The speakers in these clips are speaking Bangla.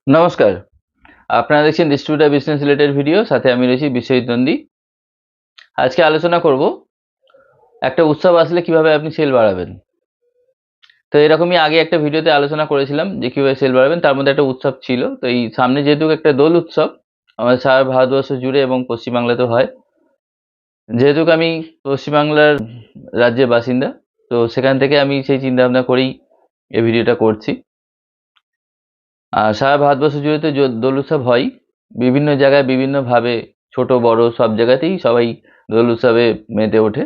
নমস্কার। আপনারা দেখছেন ডিস্ট্রিবিউটর বিজনেস রিলেটেড ভিডিও, সাথে আমি রয়েছি বিশ্বজিৎ নন্দী। আজকে আলোচনা করব একটা উৎসব আসলে কিভাবে আপনি সেল বাড়াবেন। তো এরকমই আগে একটা ভিডিওতে আলোচনা করেছিলাম যে কিভাবে সেল বাড়াবেন, তার মধ্যে একটা উৎসব ছিল। তো এই সামনে যেহেতু একটা দোল উৎসব আমাদের সারা ভারতবর্ষ জুড়ে এবং পশ্চিমবাংলাতেও হয়, যেহেতু আমি পশ্চিমবাংলার রাজ্যের বাসিন্দা, তো সেখান থেকে আমি সেই চিন্তা ভাবনা করেই এই ভিডিওটা করছি। আর সারা ভারতবর্ষ জুড়ে তো দোল উৎসব হয় বিভিন্ন জায়গায় বিভিন্নভাবে, ছোট বড় সব জায়গাতেই সবাই দোল উৎসবে মেতে ওঠে।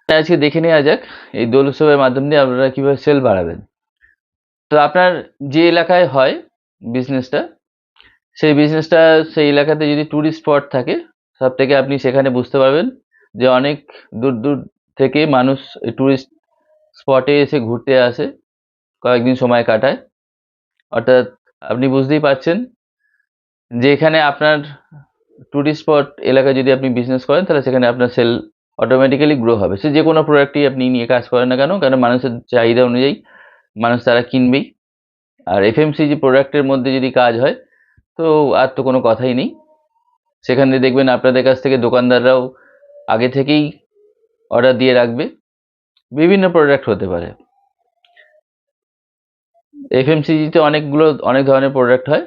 তাই আজকে দেখে নেওয়া যাক এই দোল উৎসবের মাধ্যম দিয়ে আপনারা কিভাবে সেল বাড়াবেন। তো আপনার যে এলাকায় হয় বিজনেসটা, সেই এলাকাতে যদি ট্যুরিস্ট স্পট থাকে, সব থেকে আপনি সেখানে বুঝতে পারবেন যে অনেক দূর দূর থেকে মানুষ এই ট্যুরিস্ট স্পটে এসে ঘুরতে আসে, কয়েকদিন সময় কাটায়। অর্থাৎ আপনি বুঝতেই পারছেন যে এখানে আপনার ট্যুরিস্ট স্পট এলাকায় যদি আপনি বিজনেস করেন, তাহলে সেখানে আপনার সেল অটোমেটিক্যালি গ্রো হবে। সে যে কোনো প্রোডাক্টই আপনি নিয়ে কাজ করেন না কেন, কারণ মানুষের চাহিদা অনুযায়ী মানুষ তারা কিনবেই। আর এফএমসিজি প্রোডাক্টের মধ্যে যদি কাজ হয়, তো আর তো কোনো কথাই নেই। সেখানে দেখবেন আপনাদের কাছ থেকে দোকানদাররাও আগে থেকেই অর্ডার দিয়ে রাখবে। বিভিন্ন প্রোডাক্ট হতে পারে, এফএমসিজিতে অনেক ধরনের প্রোডাক্ট হয়।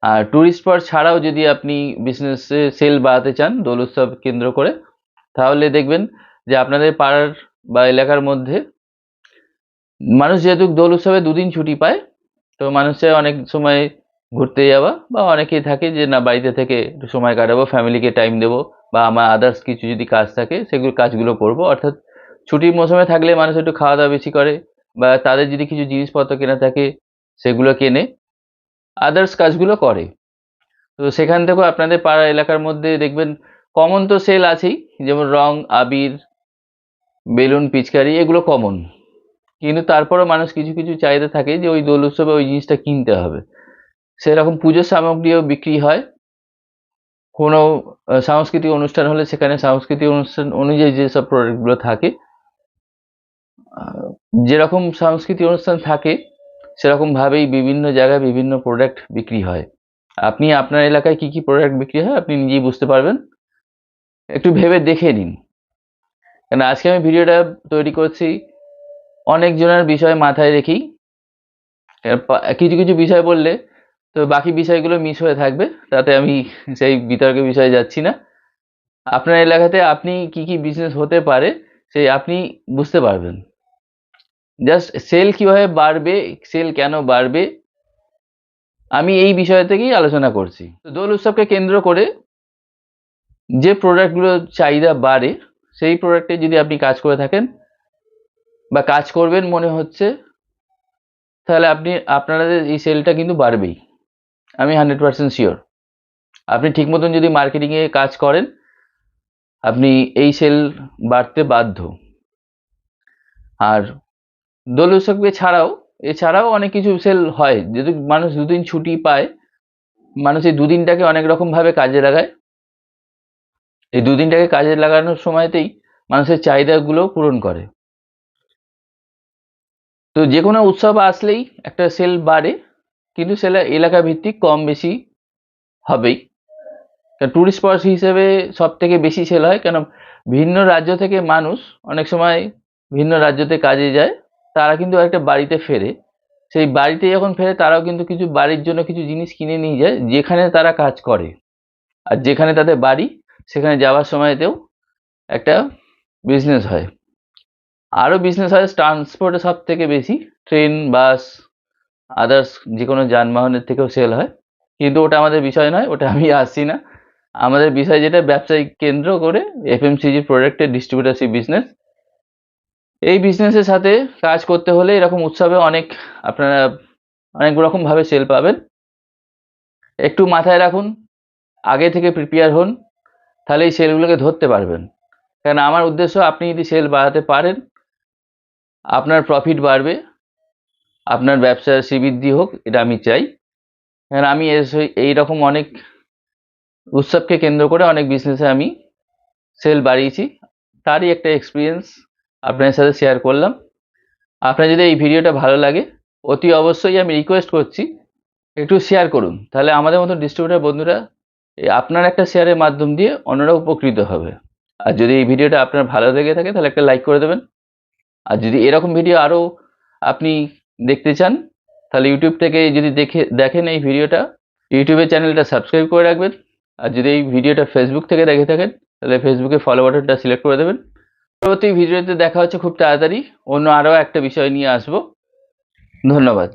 আর ট্যুরিস্ট স্পট ছাড়াও যদি আপনি বিজনেসে সেল বাড়াতে চান দোল উৎসব কেন্দ্র করে, তাহলে দেখবেন যে আপনাদের পাড়ার বা এলাকার মধ্যে মানুষ যেহেতু দোল উৎসবে দুদিন ছুটি পায়, তো মানুষের অনেক সময় ঘুরতে যাওয়া বা অনেকেই থাকে যে না, বাড়িতে থেকে একটু সময় কাটাবো, ফ্যামিলিকে টাইম দেবো, বা আমার আদার্স কিছু যদি কাজ থাকে সেগুলো কাজগুলো করবো। অর্থাৎ ছুটির মৌসুমে থাকলে মানুষ একটু খাওয়া দাওয়া বেশি করে, বা তাদের যদি কিছু জিনিসপত্র কেনা থাকে সেগুলো কেনে, আদার্স কাজগুলো করে। তো সেখান থেকেও আপনাদের পাড়া এলাকার মধ্যে দেখবেন কমন তো সেল আছেই, যেমন রং, আবির, বেলুন, পিচকারি, এগুলো কমন। কিন্তু তারপরেও মানুষ কিছু কিছু চাহিদা থাকে যে ওই দোল উৎসবে ওই জিনিসটা কিনতে হবে। সেরকম পুজোর সামগ্রীও বিক্রি হয়। কোনো সাংস্কৃতিক অনুষ্ঠান হলে সেখানে সাংস্কৃতিক অনুষ্ঠান অনুযায়ী যেসব প্রোডাক্টগুলো থাকে, আহ, যেরকম সাংস্কৃতিক অনুষ্ঠান থাকে সেরকম ভাবেই বিভিন্ন জায়গায় বিভিন্ন প্রোডাক্ট বিক্রি হয়। আপনি আপনার এলাকায় কি কি প্রোডাক্ট বিক্রি হয় আপনি নিজেই বুঝতে পারবেন। একটু ভেবে দেখে নিন। কেন আজকে আমি ভিডিওটা তৈরি করছি অনেক জনের বিষয় মাথায় রেখেই। কিছু কিছু বিষয় বললে তো বাকি বিষয়গুলো মিস হয়ে থাকবে, তাতে আমি সেই বিতর্কের বিষয়ে যাচ্ছি না। আপনার এলাকাতে আপনি কি কি বিজনেস হতে পারে সেই আপনি বুঝতে পারবেন। জাস্ট সেল কিভাবে বাড়বে, সেল কেন বাড়বে, আমি এই বিষয় থেকেই আলোচনা করছি। তো দোল উৎসবকে কেন্দ্র করে যে প্রোডাক্টগুলো চাহিদা বাড়ে, সেই প্রোডাক্টে যদি আপনি কাজ করে থাকেন বা কাজ করবেন মনে হচ্ছে, তাহলে আপনাদের এই সেলটা কিন্তু বাড়বেই। আমি 100% শিওর। আপনি ঠিক মতন যদি মার্কেটিংয়ে কাজ করেন, আপনি এই সেল বাড়তে বাধ্য। আর দোল উৎসবকে এছাড়াও অনেক কিছু সেল হয়, যেহেতু মানুষ দুদিন ছুটি পায়, মানুষ এই দুদিনটাকে অনেক রকম ভাবে কাজে লাগায়। এই দুদিনটাকে কাজে লাগানোর সময়তেই মানুষের চাহিদাগুলো পূরণ করে। তো যে কোনো উৎসব আসলেই একটা সেল বাড়ে, কিন্তু সেটা এলাকা ভিত্তিক কম বেশি হবেই। ট্যুরিস্ট স্পট হিসেবে সব থেকে বেশি সেল হয়, কেন ভিন্ন রাজ্য থেকে মানুষ অনেক সময় ভিন্ন রাজ্যতে কাজে যায়, তারা কিন্তু একটা বাড়িতে ফেরে। সেই বাড়িতে যখন ফেরে তারাও কিন্তু কিছু বাড়ির জন্য কিছু জিনিস কিনে নিয়ে যায় যেখানে তারা কাজ করে। আর যেখানে তাদের বাড়ি সেখানে যাওয়ার সময়তেও একটা বিজনেস হয়। আরও বিজনেস হয় ট্রান্সপোর্টে সব থেকে বেশি, ট্রেন, বাস, আদার্স যে কোনো যানবাহনের থেকেও সেল হয়। কিন্তু ওটা আমাদের বিষয় নয়, ওটা আমি আসছি না। আমাদের বিষয় যেটা ব্যবসায়িক কেন্দ্র করে এফএমসিজি প্রোডাক্টের ডিস্ট্রিবিউটারশিপ বিজনেস। এই বিজনেসের সাথে কাজ করতে হলে এরকম উৎসবে আপনারা অনেক রকম ভাবে সেল পাবেন। একটু মাথায় রাখুন, আগে থেকে প্রিপেয়ার হন, তাহলে এই সেলগুলোকে ধরতে পারবেন। কারণ আমার উদ্দেশ্য আপনি যদি সেল বাড়াতে পারেন, আপনার প্রফিট বাড়বে, আপনার ব্যবসার শ্রীবৃদ্ধি হোক, এটা আমি চাই। কারণ আমি এইরকম অনেক উৎসবকে কেন্দ্র করে অনেক বিজনেসে আমি সেল বাড়িয়েছি, তারই একটা এক্সপিরিয়েন্স আপনাদের সাথে শেয়ার করলাম। আপনার যদি এই ভিডিওটা ভালো লাগে, অতি অবশ্যই আমি রিকোয়েস্ট করছি একটু শেয়ার করুন, তাহলে আমাদের মতো ডিস্ট্রিবিউটর বন্ধুরা আপনার একটা শেয়ারের মাধ্যম দিয়ে অন্যরা উপকৃত হবে। আর যদি এই ভিডিওটা আপনার ভালো লেগে থাকে তাহলে একটা লাইক করে দেবেন। আর যদি এরকম ভিডিও আরও আপনি দেখতে চান তাহলে ইউটিউব থেকে যদি দেখেন এই ভিডিওটা, ইউটিউবের চ্যানেলটা সাবস্ক্রাইব করে রাখবেন। আর যদি এই ভিডিওটা ফেসবুক থেকে দেখে থাকেন তাহলে ফেসবুকে ফলো বাটনটা সিলেক্ট করে দেবেন। পরবর্তী ভিডিওতে দেখা হচ্ছে খুব তাড়াতাড়ি, অন্য আরও একটা বিষয় নিয়ে আসবো। ধন্যবাদ।